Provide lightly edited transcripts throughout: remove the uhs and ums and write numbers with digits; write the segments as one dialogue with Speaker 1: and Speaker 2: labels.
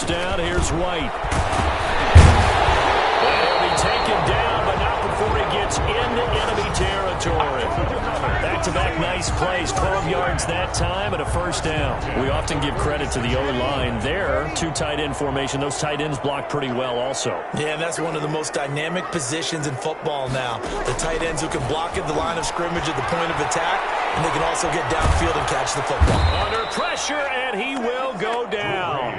Speaker 1: first down. Here's White. He'll be taken down, but not before he gets into enemy territory. Back-to-back nice plays, 12 yards that time, and a first down. We often give credit to the O-line there. Two tight end formation. Those tight ends block pretty well also.
Speaker 2: Yeah, and that's one of the most dynamic positions in football now. The tight ends who can block at the line of scrimmage at the point of attack, and they can also get downfield and catch the football.
Speaker 1: Under pressure, and he will go down.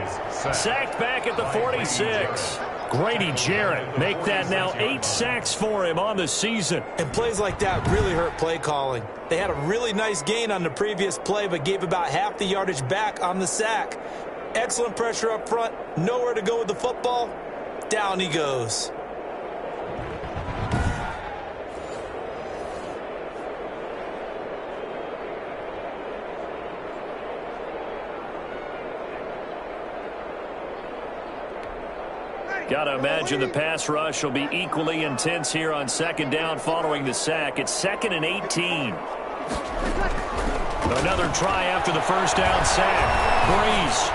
Speaker 1: Sacked back at the 46. Grady Jarrett make that now 8 sacks for him on the season.
Speaker 2: And plays like that really hurt play calling. They had a really nice gain on the previous play, but gave about half the yardage back on the sack. Excellent pressure up front. Nowhere to go with the football. Down he goes.
Speaker 1: Got to imagine the pass rush will be equally intense here on second down following the sack. It's 2nd and 18. Another try after the first down sack. Breeze.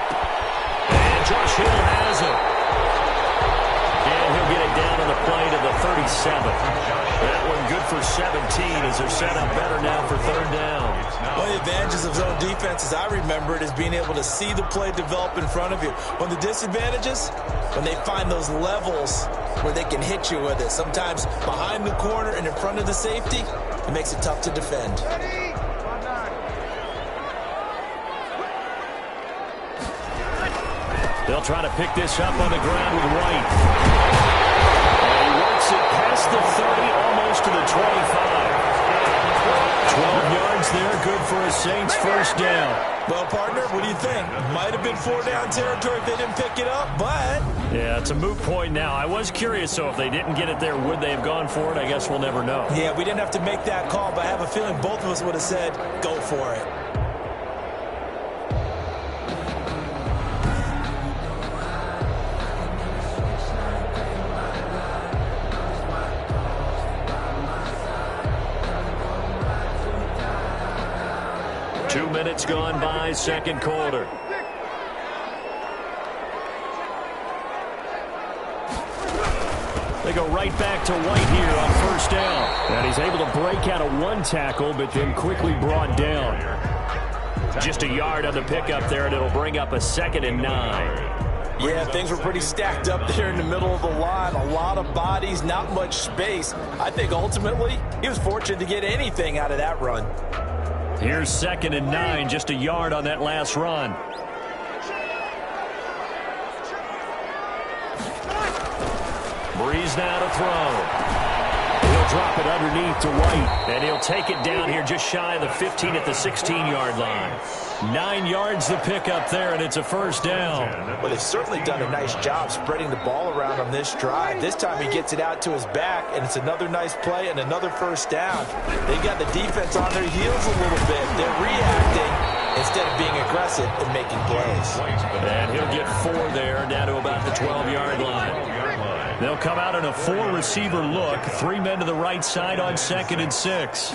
Speaker 1: And Josh Hill has it. And he'll get it down on the play to the 37. That one good for 17 as they're set up better now for third down.
Speaker 2: One of the advantages of zone defense, as I remember it, is being able to see the play develop in front of you. One of the disadvantages, when they find those levels where they can hit you with it. Sometimes behind the corner and in front of the safety, it makes it tough to defend.
Speaker 1: They'll try to pick this up on the ground with White. And he works it past the 30, almost to the 25. 12 yards there, good for a Saints first down.
Speaker 2: Well, partner, what do you think? Might have been 4-down territory if they didn't pick it up, but...
Speaker 1: Yeah, it's a moot point now. I was curious, so if they didn't get it there, would they have gone for it? I guess we'll never know.
Speaker 2: Yeah, we didn't have to make that call, but I have a feeling both of us would have said, go for it.
Speaker 1: Minutes gone by, second quarter. They go right back to White here on first down. And he's able to break out of one tackle, but then quickly brought down. Just a yard on the pickup there, and it'll bring up a 2nd and 9.
Speaker 2: Yeah, things were pretty stacked up there in the middle of the line. A lot of bodies, not much space. I think ultimately he was fortunate to get anything out of that run.
Speaker 1: Here's 2nd and 9, just a yard on that last run. Breeze now to throw. He'll drop it underneath to White, and he'll take it down here just shy of the 15 at the 16-yard line. 9 yards the pickup there, and it's a first down.
Speaker 2: Well, they've certainly done a nice job spreading the ball around on this drive. This time he gets it out to his back, and it's another nice play and another first down. They've got the defense on their heels a little bit. They're reacting instead of being aggressive and making plays.
Speaker 1: And he'll get 4 there, down to about the 12-yard line. They'll come out in a 4-receiver look. 3 men to the right side on 2nd and 6.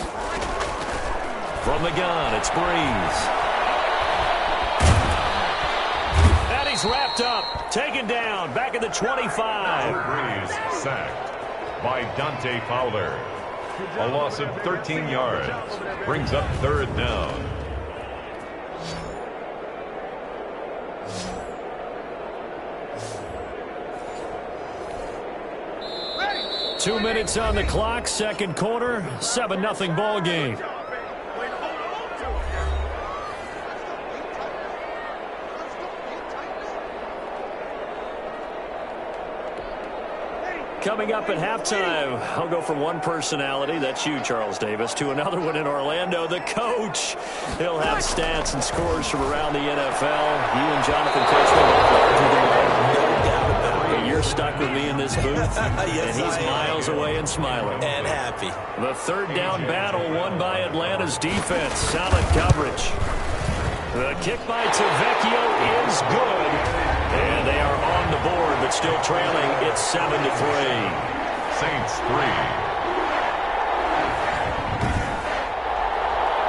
Speaker 1: From the gun, it's Breeze. And he's wrapped up, taken down, back at the 25.
Speaker 3: Breeze sacked by Dante Fowler. A loss of 13 yards. Brings up third down.
Speaker 1: Two minutes on the clock, second quarter, 7-0 ball game. Coming up at halftime, I'll go from one personality, that's you, Charles Davis, to another one in Orlando, the coach. He'll have stats and scores from around the NFL. You and Jonathan Coachman, you're stuck with me in this booth,
Speaker 2: Yes,
Speaker 1: and he's miles away and smiling.
Speaker 2: And happy.
Speaker 1: The third down battle won by Atlanta's defense. Solid coverage. The kick by Tavecchio is good. And they are on the board, but still trailing. It's 7-3.
Speaker 3: Saints 3.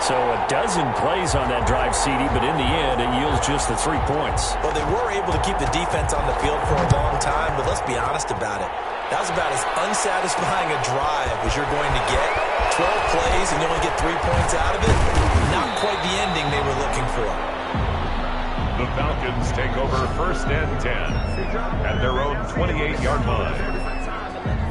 Speaker 1: So a dozen plays on that drive, CD, but in the end, it yields just the 3 points.
Speaker 2: Well, they were able to keep the defense on the field for a long time, but let's be honest about it. That was about as unsatisfying a drive as you're going to get. 12 plays and you only get 3 points out of it. Not quite the ending they were looking for.
Speaker 3: The Falcons take over 1st and 10 at their own 28-yard line.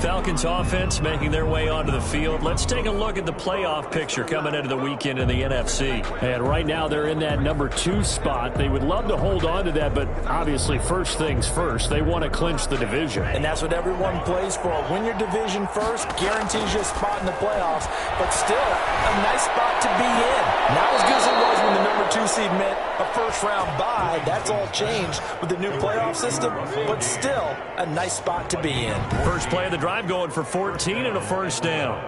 Speaker 1: Falcons offense making their way onto the field. Let's take a look at the playoff picture coming into the weekend in the NFC.
Speaker 4: And right now they're in that number 2 spot. They would love to hold on to that, but obviously first things first. They want to clinch the division.
Speaker 2: And that's what everyone plays for. Win your division first, guarantees you a spot in the playoffs, but still a nice spot to be in. Not as good as it was when the number 2 seed meant a first-round bye. That's all changed with the new playoff system, but still a nice spot to be in.
Speaker 1: First play of the drive going for 14 and a first down.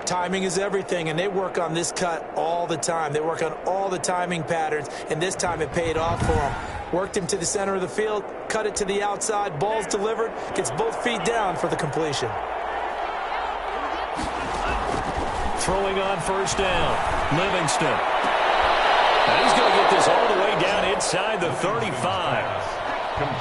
Speaker 2: Timing is everything, and they work on this cut all the time. They work on all the timing patterns, and this time it paid off for them. Worked him to the center of the field, cut it to the outside, ball's delivered, gets both feet down for the completion.
Speaker 1: Throwing on first down, Livingston. And he's going to get this all the way down inside the 35.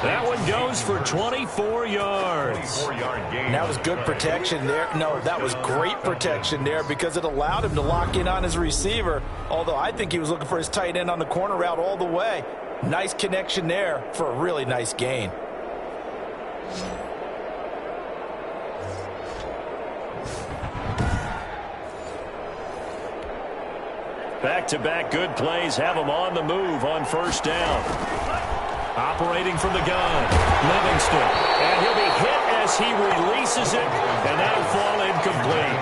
Speaker 1: That one goes for 24 yards.
Speaker 2: And that was good protection there. No, that was great protection there because it allowed him to lock in on his receiver, although I think he was looking for his tight end on the corner route all the way. Nice connection there for a really nice gain.
Speaker 1: Back-to-back good plays have him on the move on first down. Operating from the gun, Livingston. And he'll be hit as he releases it, and that'll fall incomplete.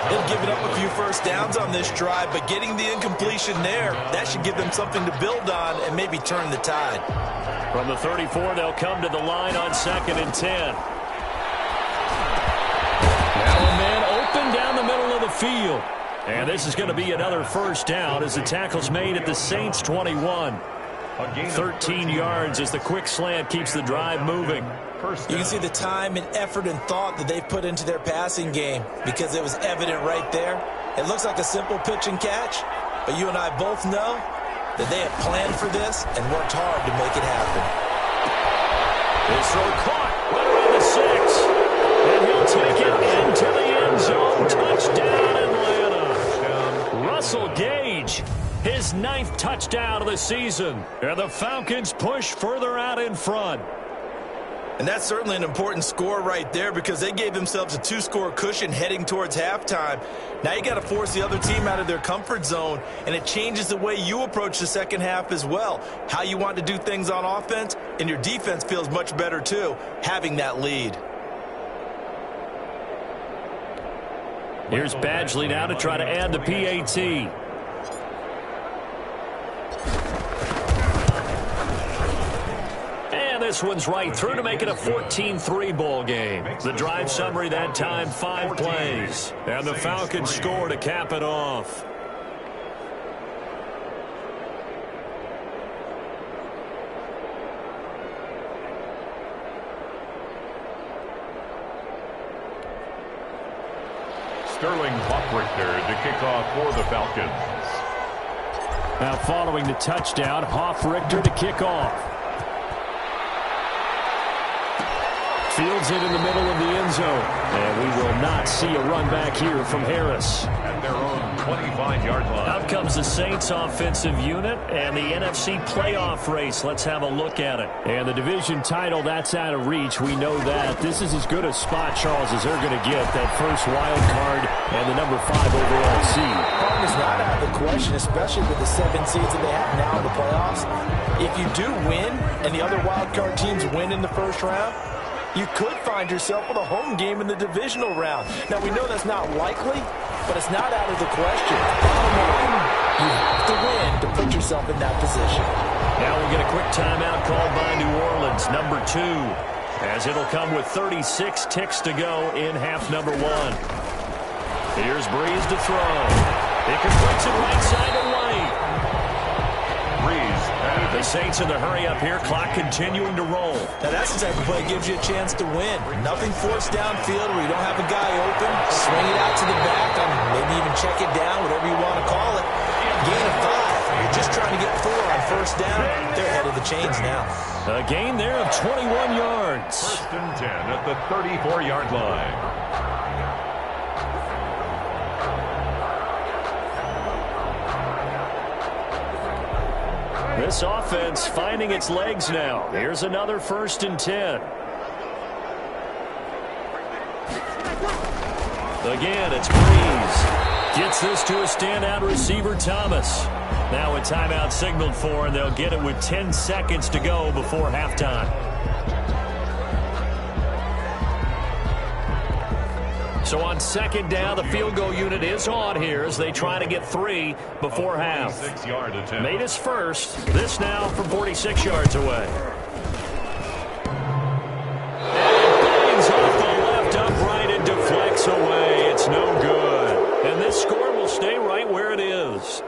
Speaker 2: They've given up a few first downs on this drive, but getting the incompletion there, that should give them something to build on and maybe turn the tide.
Speaker 1: From the 34, they'll come to the line on 2nd and 10. Now a man open down the middle of the field. And this is going to be another first down as the tackle's made at the Saints' 21. 13 yards as the quick slant keeps the drive moving.
Speaker 2: You can see the time and effort and thought that they've put into their passing game because it was evident right there. It looks like a simple pitch and catch, but you and I both know that they have planned for this and worked hard to make it happen.
Speaker 1: This throw caught right around the 6. And he'll take it into the end zone. Touchdown, Atlanta. Russell Gage, his 9th touchdown of the season. And the Falcons push further out in front.
Speaker 2: And that's certainly an important score right there because they gave themselves a 2-score cushion heading towards halftime. Now you got to force the other team out of their comfort zone, and it changes the way you approach the second half as well. How you want to do things on offense, and your defense feels much better too, having that lead.
Speaker 1: Here's Badgley now to try to add the PAT. This one's right through to make it a 14-3 ball game. The drive summary that time, 5 plays. And the Falcons score to cap it off.
Speaker 3: Sterling Hoffrichter to kick off for the Falcons.
Speaker 4: Now following the touchdown, Hoffrichter to kick off. Fields it in the middle of the end zone. And we will not see a run back here from Harris.
Speaker 3: At their own 25-yard line.
Speaker 1: Out comes the Saints offensive unit and the NFC playoff race. Let's have a look at it.
Speaker 4: And the division title, that's out of reach. We know that. This is as good a spot, Charles, as they're going to get. That first wild card and the number 5 overall seed.
Speaker 2: It's not out of the question, especially with the 7 seeds that they have now in the playoffs. If you do win and the other wild card teams win in the first round, you could find yourself with a home game in the divisional round. Now, we know that's not likely, but it's not out of the question. You have to win to put yourself in that position.
Speaker 1: Now we'll get a quick timeout called by New Orleans, number 2, as it'll come with 36 ticks to go in half number 1. Here's Breeze to throw. He completes it right side to White.
Speaker 3: Breeze.
Speaker 1: The Saints in the hurry up here, clock continuing to roll.
Speaker 2: Now that's the type of play that gives you a chance to win. Nothing forced downfield where you don't have a guy open. Swing it out to the back, maybe even check it down, whatever you want to call it. gain of 5. You're just trying to get 4 on first down. They're ahead of the chains now.
Speaker 4: A gain there of 21 yards.
Speaker 3: First and 10 at the 34-yard line.
Speaker 4: This offense finding its legs now. Here's another first and 10. Again, it's Breeze. Gets this to a standout receiver, Thomas. Now a timeout signaled for, and they'll get it with 10 seconds to go before halftime. So on second down, the field goal unit is on here as they try to get 3 before half. Made his first. This now from 46 yards away. And bangs off the left upright and deflects away. It's no good. And this score will stay right where it is.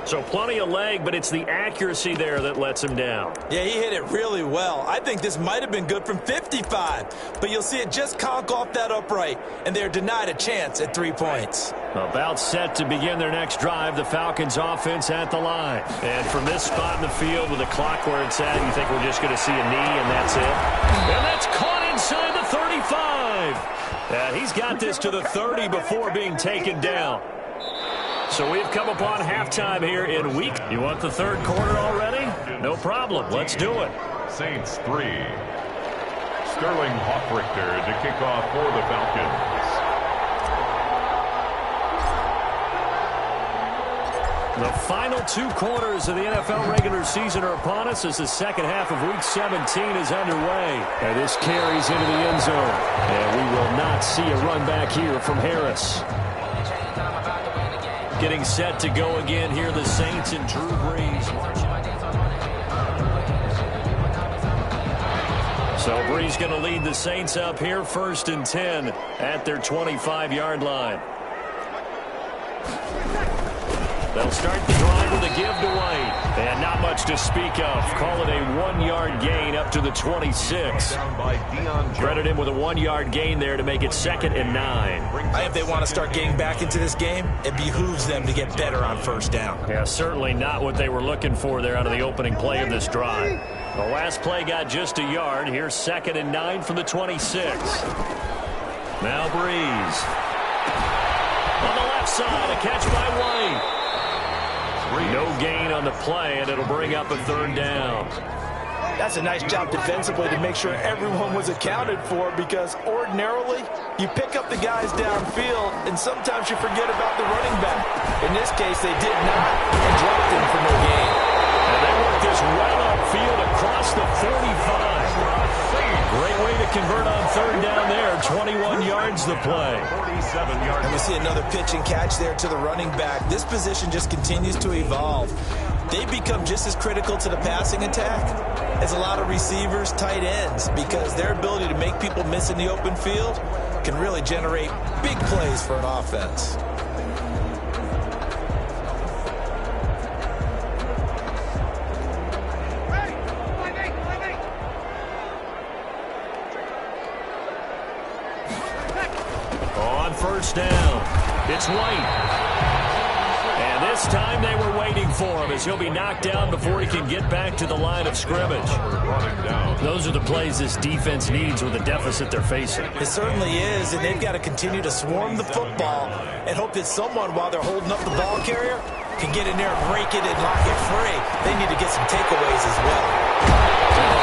Speaker 4: So plenty of leg, but it's the accuracy there that lets him down.
Speaker 2: Yeah, he hit it really well. I think this might have been good from 55, but you'll see it just conk off that upright, and they're denied a chance at 3 points.
Speaker 4: About set to begin their next drive, the Falcons offense at the line. And from this spot in the field with the clock where it's at, you think we're just going to see a knee and that's it? And that's caught inside the 35. He's got this to the 30 before being taken down. So we've come upon halftime here in week. You want the third quarter already? No problem. Let's do it.
Speaker 3: Saints 3. Sterling Hoffrichter to kick off for the Falcons.
Speaker 4: The final 2 quarters of the NFL regular season are upon us as the second half of Week 17 is underway. And this carries into the end zone. And we will not see a run back here from Harris. Getting set to go again here, the Saints and Drew Brees. So Brees going to lead the Saints up here, first and 10 at their 25-yard line. They'll start the drive with a give to White. And not much to speak of. Call it a 1-yard gain up to the 26. Credit him with a 1-yard gain there to make it 2nd and 9.
Speaker 2: If they want to start getting back into this game, it behooves them to get better on first down.
Speaker 4: Yeah, certainly not what they were looking for there out of the opening play of this drive. The last play got just a yard. Here's 2nd and 9 from the 26. Now Breeze. On the left side, a catch by White. No gain on the play, and it'll bring up a 3rd down.
Speaker 2: That's a nice job defensively to make sure everyone was accounted for, because ordinarily you pick up the guys downfield and sometimes you forget about the running back. In this case, they did not and dropped him for no gain.
Speaker 4: And they work this right upfield across the 45. Great way to convert on 3rd down there. 21 yards the play.
Speaker 3: 47 yards.
Speaker 2: And we see another pitch and catch there to the running back. This position just continues to evolve. They become just as critical to the passing attack as a lot of receivers, tight ends, because their ability to make people miss in the open field can really generate big plays for an offense.
Speaker 4: First down. It's White. And this time they were waiting for him as he'll be knocked down before he can get back to the line of scrimmage. Those are the plays this defense needs with the deficit they're facing.
Speaker 2: It certainly is, and they've got to continue to swarm the football and hope that someone, while they're holding up the ball carrier, can get in there and break it and lock it free. They need to get some takeaways as well.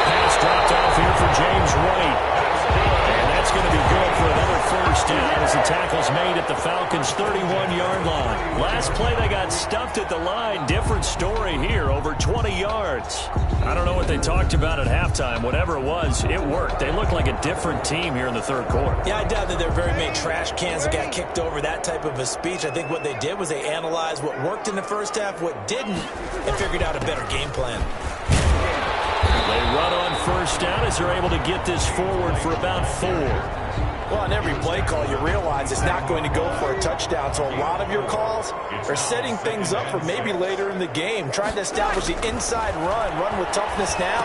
Speaker 4: Pass dropped off here for James White. And that's going to be good for another first down as the tackle's made at the Falcons' 31-yard line. Last play they got stuffed at the line. Different story here, over 20 yards. I don't know what they talked about at halftime. Whatever it was, it worked. They look like a different team here in the third quarter.
Speaker 2: Yeah, I doubt that there are very many trash cans that got kicked over, that type of a speech. I think what they did was they analyzed what worked in the first half, what didn't, and figured out a better game plan.
Speaker 4: They run on first down as they're able to get this forward for about 4.
Speaker 2: Well, on every play call, you realize it's not going to go for a touchdown. So a lot of your calls are setting things up for maybe later in the game, trying to establish the inside run with toughness now,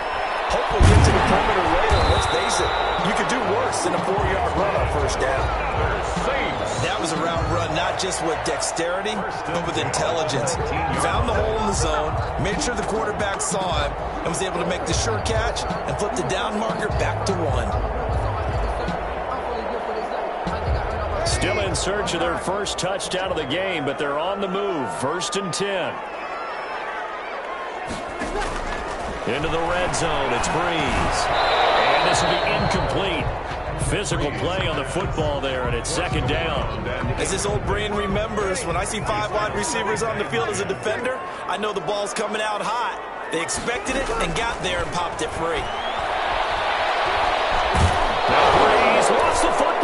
Speaker 2: Hopefully get to the perimeter later. Let's face it, you could do worse than a 4-yard run on first down. That was a route run, not just with dexterity, but with intelligence. Found the hole in the zone, made sure the quarterback saw him, and was able to make the sure catch and flip the down marker back to 1.
Speaker 1: Still in search of their first touchdown of the game, but they're on the move. 1st and 10. Into the red zone, it's Breeze. And this will be incomplete. Physical play on the football there, and it's 2nd down.
Speaker 2: As this old brain remembers, when I see 5 wide receivers on the field as a defender, I know the ball's coming out hot. They expected it and got there and popped it free.
Speaker 1: Now Breeze lost the football.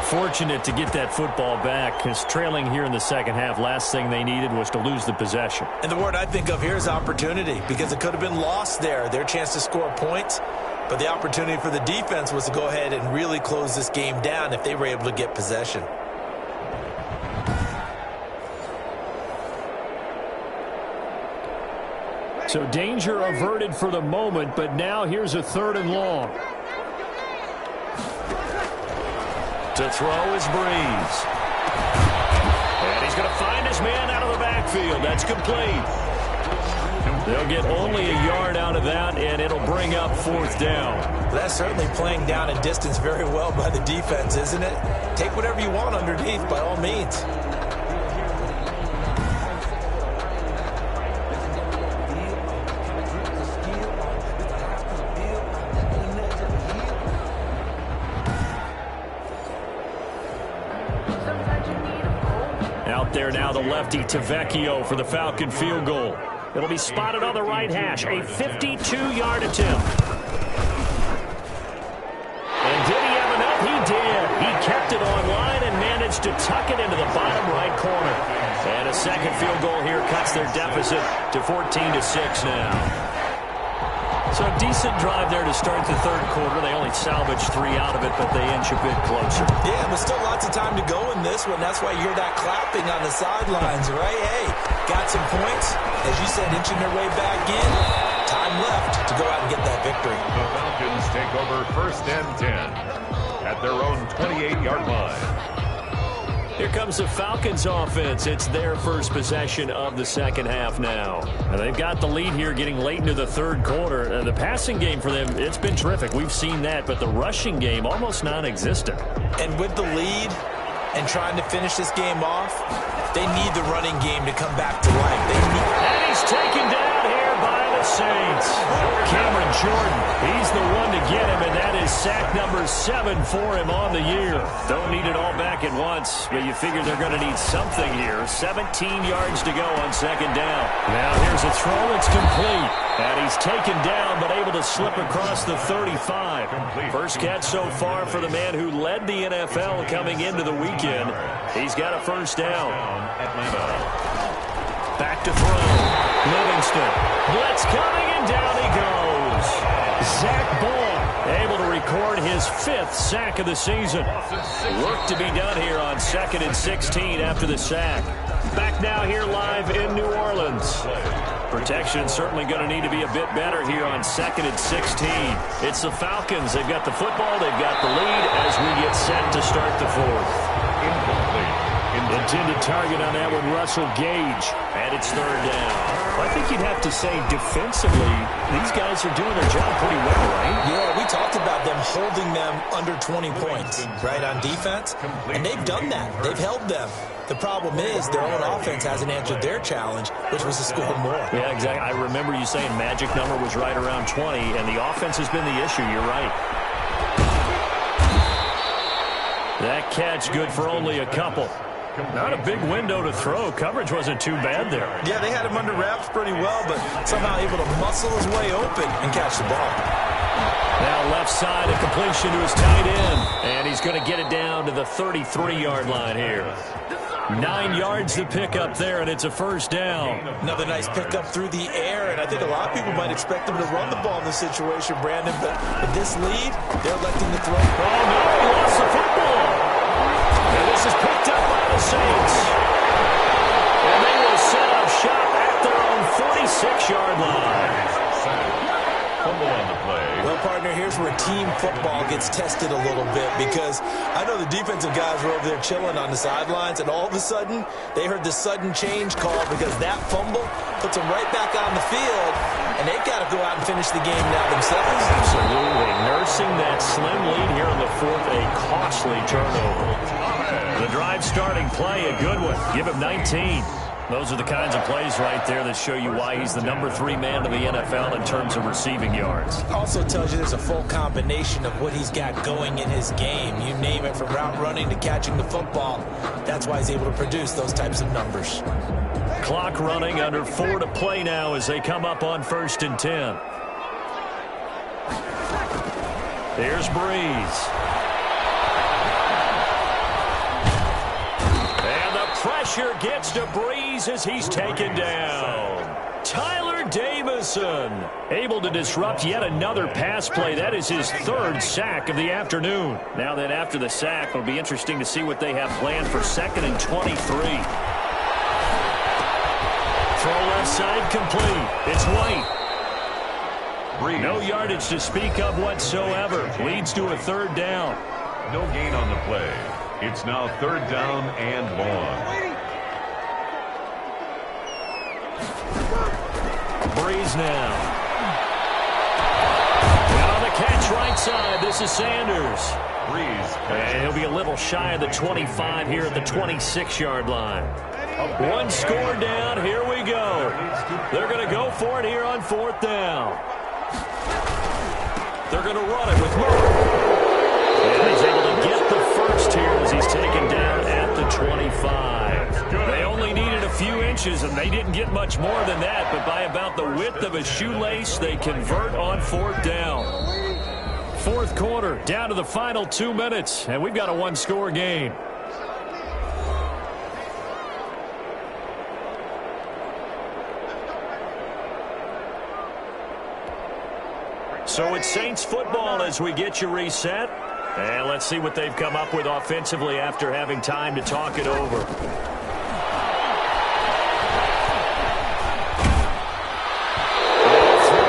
Speaker 1: Fortunate to get that football back, because trailing here in the second half, last thing they needed was to lose the possession.
Speaker 2: And the word I think of here is opportunity, because it could have been lost there, their chance to score points. But the opportunity for the defense was to go ahead and really close this game down if they were able to get possession.
Speaker 1: So danger averted for the moment, but now here's a 3rd and long. To throw is Breeze. And he's going to find his man out of the backfield. That's complete. They'll get only a yard out of that, and it'll bring up 4th down.
Speaker 2: That's certainly playing down a distance very well by the defense, isn't it? Take whatever you want underneath, by all means.
Speaker 1: Out there now, the lefty Tavecchio for the Falcon field goal. It'll be spotted on the right hash, a 52-yard attempt. And did he have enough? He did. He kept it online and managed to tuck it into the bottom right corner. And a second field goal here cuts their deficit to 14-6 now. So a decent drive there to start the 3rd quarter. They only salvaged 3 out of it, but they inch a bit closer.
Speaker 2: Yeah, but still lots of time to go in this one. That's why you hear that clapping on the sidelines, right? Hey, got some points. As you said, inching their way back in. Time left to go out and get that victory.
Speaker 3: The Falcons take over 1st and 10 at their own 28-yard line.
Speaker 1: Here comes the Falcons offense. It's their first possession of the second half now. And they've got the lead here getting late into the 3rd quarter. The passing game for them, it's been terrific. We've seen that, but the rushing game almost non-existent.
Speaker 2: And with the lead and trying to finish this game off, they need the running game to come back to life.
Speaker 1: And he's taken down here by the Saints. Cameron Jordan, he's the one to get him, and that is sack number 7 for him on the year. Don't need it all back at once, but you figure they're going to need something here. 17 yards to go on 2nd down. Now here's a throw. It's complete. And he's taken down, but able to slip across the 35. First catch so far for the man who led the NFL coming into the weekend. He's got a 1st down. Back to throw. Livingston. Blitz coming, and down he goes. Zach Ball able to record his 5th sack of the season. Work to be done here on 2nd and 16 after the sack. Back now here live in New Orleans. Protection certainly going to need to be a bit better here on 2nd and 16. It's the Falcons. They've got the football. They've got the lead as we get set to start the 4th.
Speaker 3: Incomplete.
Speaker 1: Intended target on that one, Russell Gage. And it's 3rd down. Well, I think you'd have to say defensively, these guys are doing their job pretty well, right?
Speaker 2: Yeah, we talked about them holding them under 20 points, right, on defense. And they've done that. They've held them. The problem is their own offense hasn't answered their challenge, which was to score more.
Speaker 1: Yeah, exactly. I remember you saying magic number was right around 20, and the offense has been the issue. You're right. That catch good for only a couple. Not a big window to throw. Coverage wasn't too bad there.
Speaker 2: Yeah, they had him under wraps pretty well, but somehow able to muscle his way open and catch the ball.
Speaker 1: Now left side, a completion to his tight end. And he's going to get it down to the 33-yard line here. 9 yards to pick up there, and it's a 1st down.
Speaker 2: Another nice pickup through the air, and I think a lot of people might expect him to run the ball in this situation, Brandon, but with this lead, they're electing to throw.
Speaker 1: Oh, no, he lost the football. And
Speaker 4: This is picked up by the Saints. And they will set up shop at their own 46-yard line.
Speaker 3: Fumble on the play.
Speaker 2: Well, partner, here's where team football gets tested a little bit, because I know the defensive guys were over there chilling on the sidelines, and all of a sudden, they heard the sudden change call because that fumble puts them right back on the field, and they've got to go out and finish the game now themselves.
Speaker 4: Absolutely. Nursing that slim lead here in the fourth, a costly turnover. The drive starting play, a good one. Give him 19. Those are the kinds of plays right there that show you why he's the number 3 man in the NFL in terms of receiving yards.
Speaker 2: Also tells you there's a full combination of what he's got going in his game. You name it, from route running to catching the football. That's why he's able to produce those types of numbers.
Speaker 4: Clock running, under 4 to play now as they come up on 1st and 10. Here's Breeze. Pressure gets to Breeze as he's taken down. Tyler Davison able to disrupt yet another pass play. That is his 3rd sack of the afternoon. Now that after the sack, it'll be interesting to see what they have planned for 2nd and 23. Throw left side complete. It's White.
Speaker 3: Breeze.
Speaker 4: No yardage to speak of whatsoever. Leads to a 3rd down.
Speaker 3: No gain on the play. It's now 3rd down and long.
Speaker 4: Breeze now. And on the catch right side, this is Sanders.
Speaker 3: Breeze.
Speaker 4: And he'll be a little shy of the 25 here at the 26-yard line. 1 score down. Here we go. They're going to go for it here on 4th down. They're going to run it with Murray. And he's able to get the first here as he's taken down at the 25. They only needed a few inches, and they didn't get much more than that, but by about the width of a shoelace, they convert on 4th down. 4th quarter, down to the final 2 minutes, and we've got a 1-score game. So it's Saints football as we get you reset. And let's see what they've come up with offensively after having time to talk it over. Throw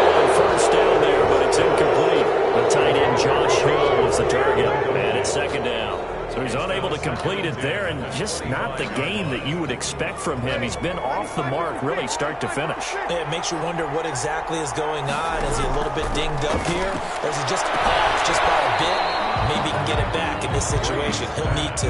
Speaker 4: on 1st down there, but it's incomplete. The tight end Josh Hill was the target, and it's 2nd down. So he's unable to complete it there, and just not the game that you would expect from him. He's been off the mark really start to finish.
Speaker 2: It makes you wonder what exactly is going on. Is he a little bit dinged up here? Or is he just off just by a bit? Maybe he can get it back in this situation. He'll need to.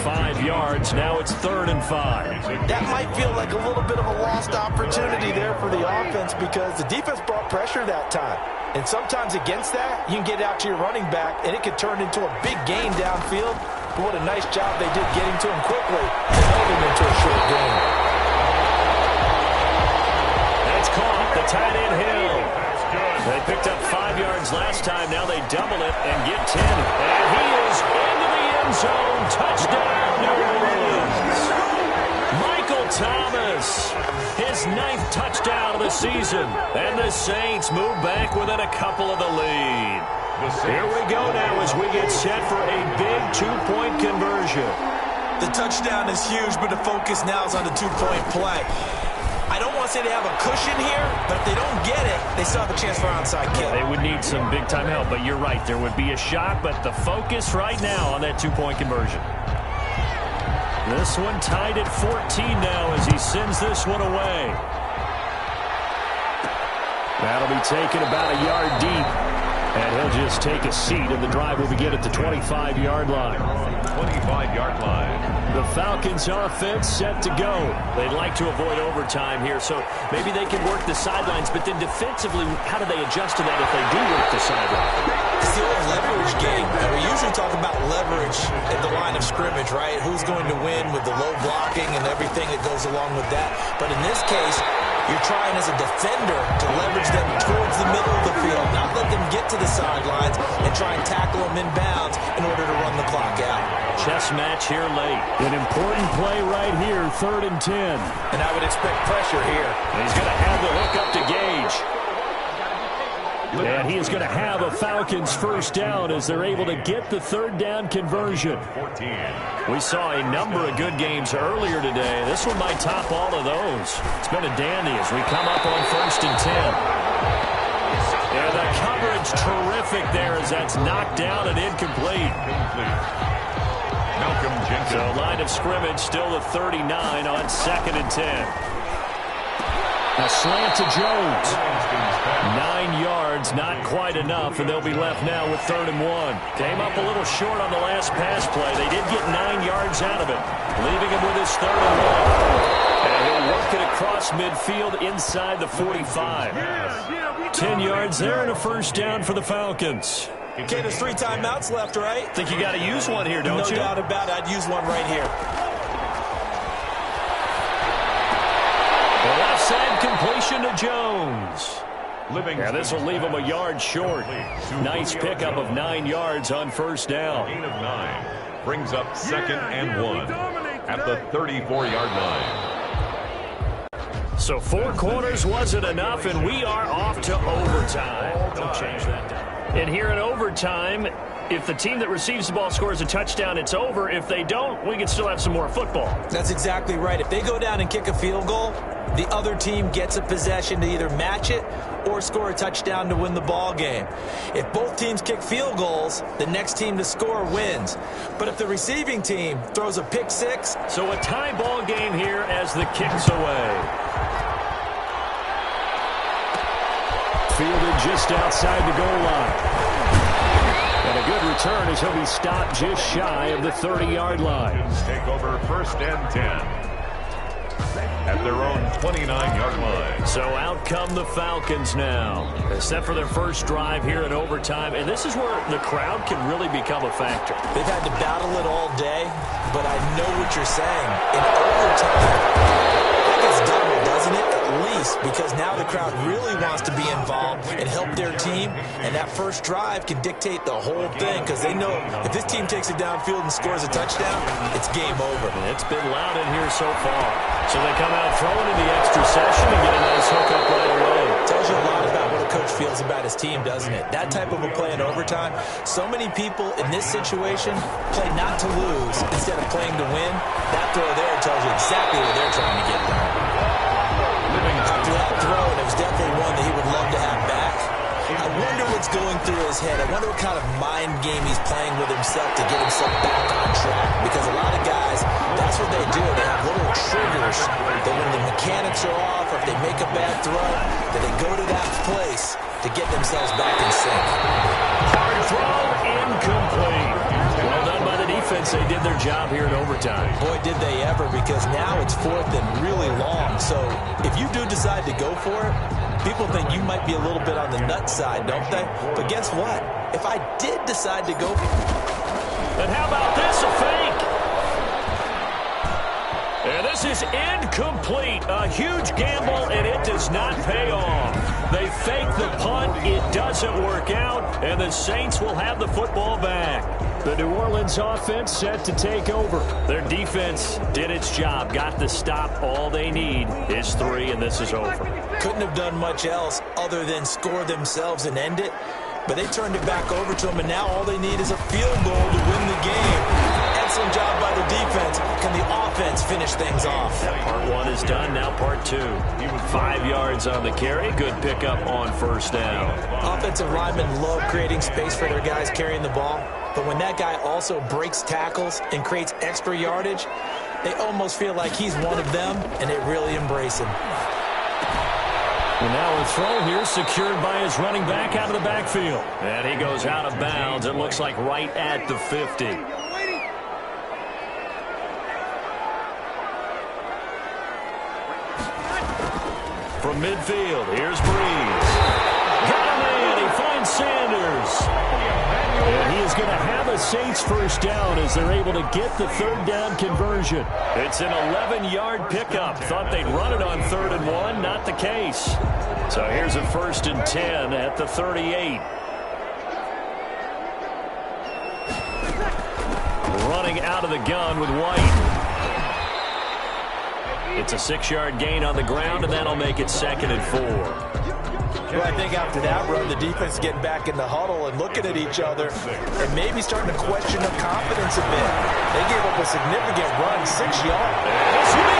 Speaker 4: 5 yards. Now it's 3rd and 5.
Speaker 2: That might feel like a little bit of a lost opportunity there for the offense, because the defense brought pressure that time. And sometimes against that, you can get out to your running back, and it could turn into a big gain downfield. But what a nice job they did getting to him quickly and held him into a short gain.
Speaker 4: That's caught. The tight end Hill. They picked up 5 yards last time. Now they double it and get 10. And he is into the end zone. Touchdown, New Orleans. Michael Thomas, his 9th touchdown of the season. And the Saints move back within a couple of the lead. Here we go now as we get set for a big 2-point conversion.
Speaker 2: The touchdown is huge, but the focus now is on the 2-point play. I don't want to say they have a cushion here, but if they don't get it, they still have a chance for onside kick.
Speaker 4: They would need some big-time help, but you're right. There would be a shot, but the focus right now on that 2-point conversion. This one tied at 14 now as he sends this one away. That'll be taken about a yard deep. And he'll just take a seat, and the drive will begin at the 25-yard line.
Speaker 3: 25-yard line.
Speaker 4: The Falcons offense set to go. They'd like to avoid overtime here, so maybe they can work the sidelines, but then defensively, how do they adjust to that if they do work the sideline?
Speaker 2: It's the old leverage game, and we usually talk about leverage at the line of scrimmage, right? Who's going to win with the low blocking and everything that goes along with that. But in this case, you're trying as a defender to leverage them towards the middle of the field, not let them get to the sidelines and try and tackle them in bounds in order to run the clock out.
Speaker 4: Chess match here late. An important play right here, 3rd and 10.
Speaker 2: And I would expect pressure here.
Speaker 4: And he's going to have the hook up to Gage. And And he is going to have a Falcons first down as they're able to get the third down conversion.
Speaker 3: 14.
Speaker 4: We saw a number of good games earlier today. This one might top all of those. It's been a dandy as we come up on 1st and 10. And the coverage terrific there as that's knocked down and incomplete.
Speaker 3: Malcolm Jenkins.
Speaker 4: So line of scrimmage still the 39 on 2nd and 10. A slant to Jones. 9 yards, not quite enough, and they'll be left now with 3rd and 1. Came up a little short on the last pass play. They did get 9 yards out of it, leaving him with his 3rd and 1. And he'll work it across midfield inside the 45. 10 yards there and a first down for the Falcons.
Speaker 2: Okay, there's 3 timeouts left, right?
Speaker 4: Think you got to use one here, don't you?
Speaker 2: No doubt about it. I'd use one right here.
Speaker 4: The left side completion to Jones. Yeah, this will leave him a yard short. Nice pickup of 9 yards on first down.
Speaker 3: Gain of 9 brings up 2nd and 1 at the 34-yard line.
Speaker 4: So 4 quarters wasn't enough, and we are off to overtime. Don't change that down. And here in overtime, if the team that receives the ball scores a touchdown, it's over. If they don't, we can still have some more football.
Speaker 2: That's exactly right. If they go down and kick a field goal, the other team gets a possession to either match it or score a touchdown to win the ball game. If both teams kick field goals, the next team to score wins. But if the receiving team throws a pick six...
Speaker 4: So a tie ball game here as the kick's away. Fielded just outside the goal line. And a good return as he'll be stopped just shy of the 30-yard line.
Speaker 3: Take over 1st and 10 at their own 29-yard line.
Speaker 4: So out come the Falcons now. They're set for their first drive here in overtime. And this is where the crowd can really become a factor.
Speaker 2: They've had to battle it all day, but I know what you're saying. In overtime, that gets double, doesn't it? At least, because now the crowd really wants to be involved and help their team, and that first drive can dictate the whole thing because they know if this team takes it downfield and scores a touchdown, it's game over.
Speaker 4: It's been loud in here so far. So they come out throwing in the extra session and get a nice hookup right away.
Speaker 2: Tells you a lot about what a coach feels about his team, doesn't it? That type of a play in overtime, so many people in this situation play not to lose instead of playing to win. That throw there tells you exactly what they're trying to get done. After that throw, and it was definitely one that he would love to have back. I wonder what's going through his head. I wonder what kind of mind game he's playing with himself to get himself back on track. Because a lot of guys, that's what they do. They have little triggers that when the mechanics are off or if they make a bad throw, that they go to that place to get themselves back in sync.
Speaker 4: Hard throw, incomplete. Well done by the defense. They did their job here in overtime.
Speaker 2: Boy, did they ever, because now it's 4th and really long. So if you do decide to go for it, people think you might be a little bit on the nut side, don't they? But guess what? If I did decide to go for it.
Speaker 4: And how about this, a fake? And this is incomplete. A huge gamble, and it does not pay off. They fake the punt. It doesn't work out, and the Saints will have the football back. The New Orleans offense set to take over. Their defense did its job, got the stop. All they need is 3, and this is over.
Speaker 2: Couldn't have done much else other than score themselves and end it. But they turned it back over to them, and now all they need is a field goal to win the game. Excellent job by the defense. Can the offense finish things off?
Speaker 4: Part 1 is done, now part 2. 5 yards on the carry. Good pickup on first down.
Speaker 2: Offensive linemen love creating space for their guys carrying the ball. But when that guy also breaks tackles and creates extra yardage, they almost feel like he's one of them, and they really embrace him.
Speaker 4: And now a throw here secured by his running back out of the backfield. And he goes out of bounds. It looks like right at the 50. From midfield, here's Breeze. Got him in. He finds Sanders. And he is going to have a Saints first down as they're able to get the third down conversion. It's an 11-yard pickup. Thought they'd run it on 3rd and 1. Not the case. So here's a 1st and 10 at the 38. Running out of the gun with White. It's a 6-yard gain on the ground, and that'll make it 2nd and 4.
Speaker 2: Well, I think after that run, the defense is getting back in the huddle and looking at each other and maybe starting to question their confidence a bit. They gave up a significant run, 6 yards.